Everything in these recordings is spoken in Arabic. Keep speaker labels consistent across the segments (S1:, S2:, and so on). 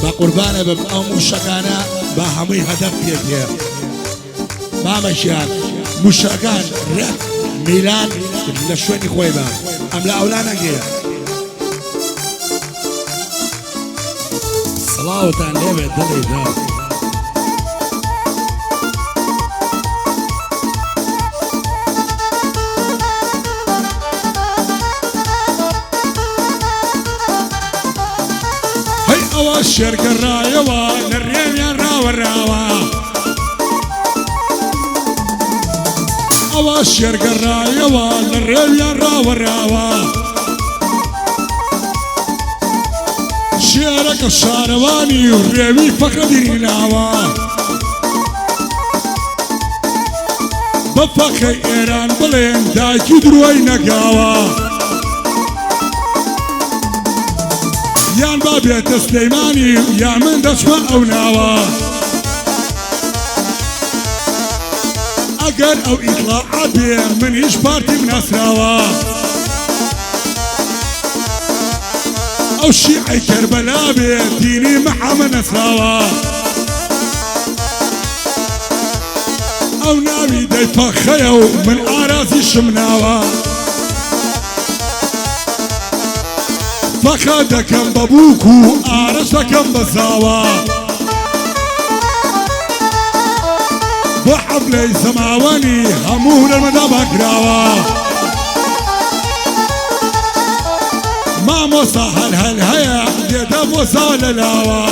S1: بقربانه بب او مشکانه با همه هدف پیه ما مشیان مشکان رک میلان لشونی خوی با ام لا اولانا گیه صلاوتان لیبه دلی دار الشرق الرايوة نريم يا راوة الراوة أوا الشرق الرايوة نريم يا راوة الراوة شيرك الشارواني وريمي فقر ديناوة بفخي إيران بلين دايكي دروي نقاوة يان بابيت سليماني يا من دشوا او ناوا اقر او اطلاع عبير من ايش بارتي من اسراوا او شيعي كربلاء ديني محمد نسراوا او ناوي داي فخيو من اراضي الشمناوا فخدكم بابوكو عرسكم بزاوا بحبلي سماواني همون المدابة كراوا ما مصاحل هالهيا يدب وصال لاوا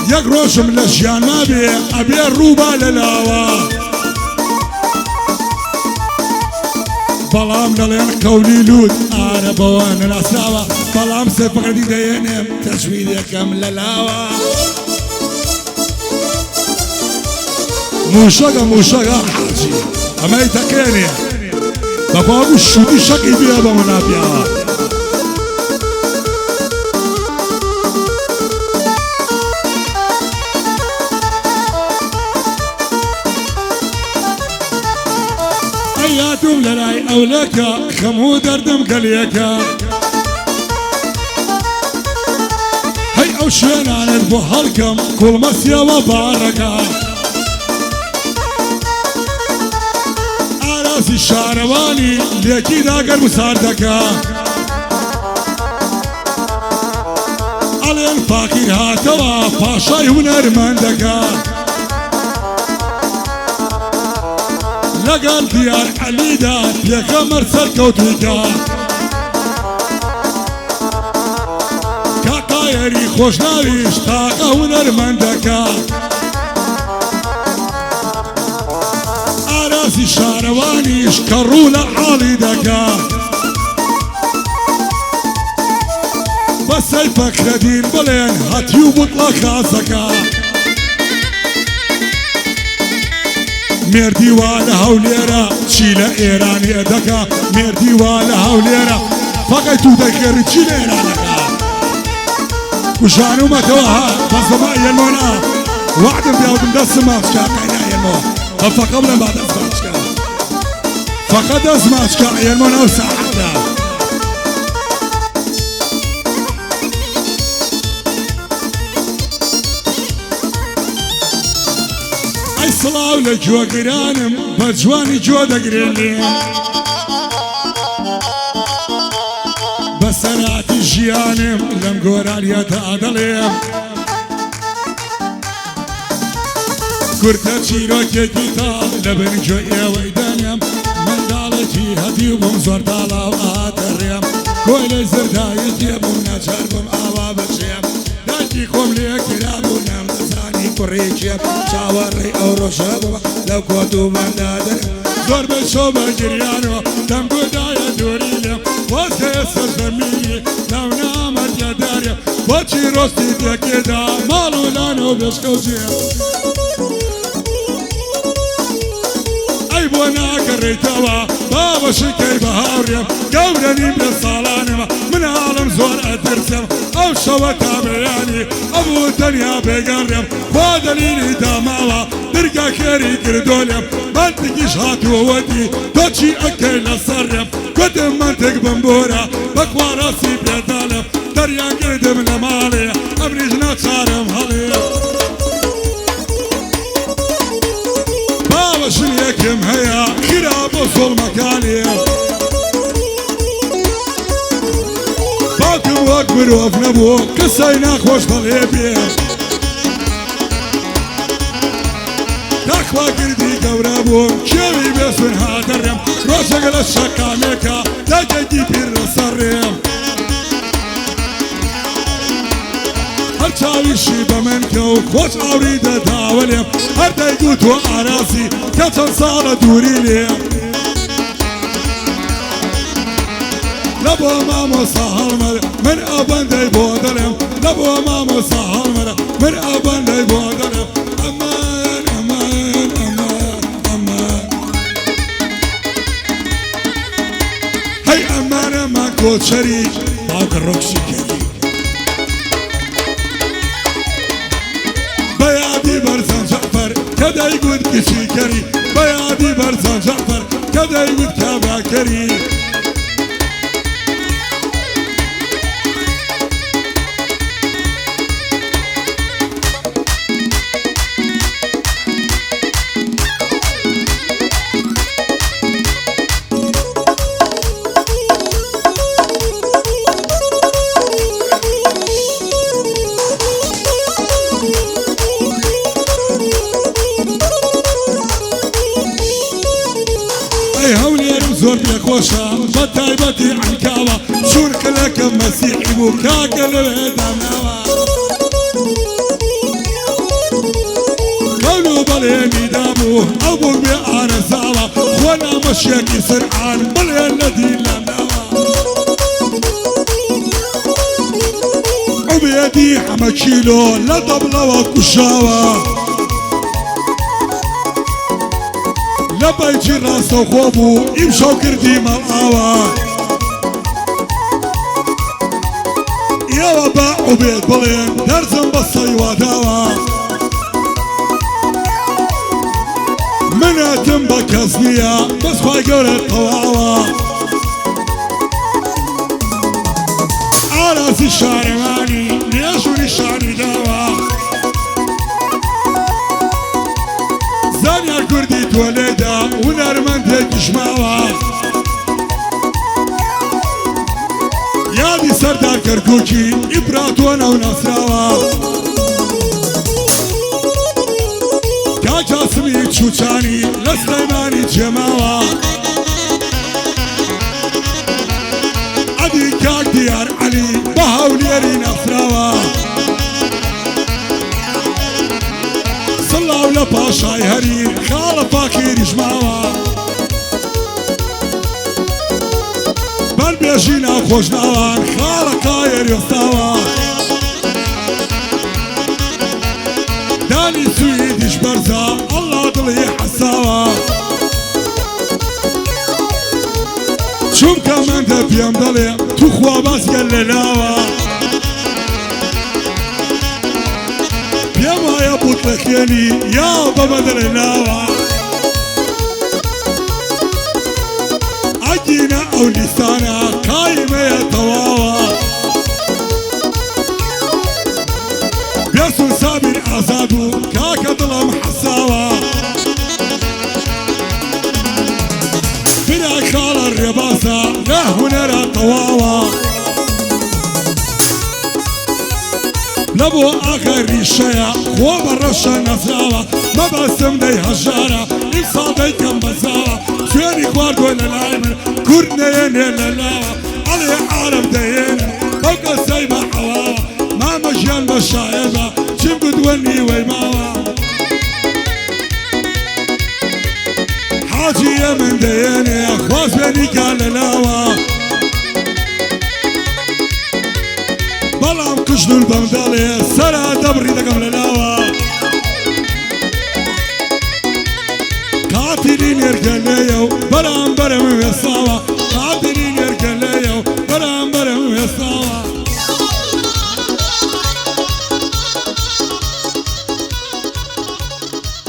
S1: يقروش من الاشيان ما بي ابي الروبا للاوا بلام نلين قولي لود أنا بوان الأساوة بلام سفر دي دينم تشويدي كامل لاوا موشاقا حاجي أما يتكيني باباقو الشودي شاقي بيها بمنابيها اياتم لراي اولكا خمو دردم قليكا هي اوشين عن بوهالكم كل مسيا وباركا عراسي الشارواني ليكي داقر مساردكا علين فاكر هاتوا باشاي ونرمندكا لقال ديار عليدا يا خمر سركوتيكا كاقايري خوشناويش طاقة ونرمندكا عراسي شاروانيش كرولا حاليدكا بس الفخر دين بلين هاتيو بطلق خاصكا مردي وانا هوليرا تشيلا ايراني دكا مردي وانا هوليرا فقط تذكر تشيلا ايراني وشانو ما توها بس ما يلمونا وعد بياودم دس ماسكا قينا يلمو فقبل بعد اسماسكا فقد اسماسكا يلمونا وساعتنا صلاو لجوا قرانم بجواني جوا دقريني بسراتي جيانم لم قوراليا تعدليم كرتا شيروكي كتاب لبن جوية ويدانيم من دالتي هدي ومزور دالا وآتريم كل زرداي جيبونا شربم آوا بشيم داكي خوم ليك رابونا مزاني كوريكيم شاوري او روشابا لو كنتو من دادر زور بشوبا جريانو دم قدايا دوريليم واسيسر زميني لو نامت يا داريم بچي روستي تكيدا مالو لانو بشكوزيم وانا قريتوا بابا شكي بهاوريم قورني من الصالانم من عالم زور ادرسم او شوتا بياني ابو الدنيا بيقرم ودليلي دماوا درقا بكري كردولم منطقيش هاتو ودي توشي أكل الصرم قدم منطق بمبورة بكوا راسي بيدالم دريان قدم لمالي أبريجنا تشارم هالي بابا شنيكم هيا خراب وصول مكاني باكم واكبر وفنبو كسينا خوش طليبي تخوى قردي قورابو شوي بيسون هادرم روشق للشكاميكا تجدي بير الصريم هرچاوی شیبه من که خوش آوریده داولیم هر دیگو تو عراسی که چند سال دوری لیم لبو مامو سهل مر من ابنده بودلم لبو مامو سهل مر من ابنده بودلم امان امان امان امان هی امان امان کوچری باق روکشی کری بیادی برزن جعفر کدای گود کشی کری بیادی برزن جعفر کدای گود کبا کری زور بيخوشا بتايبتي عن كاوا شورك لك مسيحي بوكاك الهداماوا قولوا بليني دابو ابوك بيانا ساوا خونا مشيكي سرعان بلين الذي لماوا وبيدي حمد شيلو لا طبلة وكشاوا لبيجي راسو خوبو يمشو كردي مالآوا يا وباع وبيت بلين درزن بصي وداوا مناتم بكزنيا بس خواي قولت طواوا عراسي الشارماني ليشوني الشاري داوا زانيا كردي توليدا ونرمنتك جشماوا يادي سردار كركوكي إبراتونا ونصراوا كاكا سمي تشوشاني لسليماني جماوا عدي كاك ديار علي بهاوليري نصراوا صلاو لباشاي هرير خالة فاكر جماوا بل بيجينا خوش ناوان خالة كاير يستاوا داني سويد جبرزا الله ضلي حساوا شوم كمان دبيام ضلي تخوا باس قللاوا يا ما يا بطلخيني يا بابا دلناوا عجينا او لسانا قايمة يا تواوا بيسون سابر ازادو كاكا ظلم حساوا بلا خال الرباسة لا هنرا تواوا لبو آخر ريشايا خواب الرشا نفساوا ما بسم دي هجارة إنسان دي كم بزاوا شويني خوارد ولا العمر كورنين للاوا علي عارف ديين فوق السيبة حواوا ما مجيان بالشايبة شم قدوني ويماوا حاجي من دييني خواز بيني كاللاوا بلام كشدو البندالي سرا دبري دقم للاوا قاتلين يركنيو بلام برم يصاوا قاتلين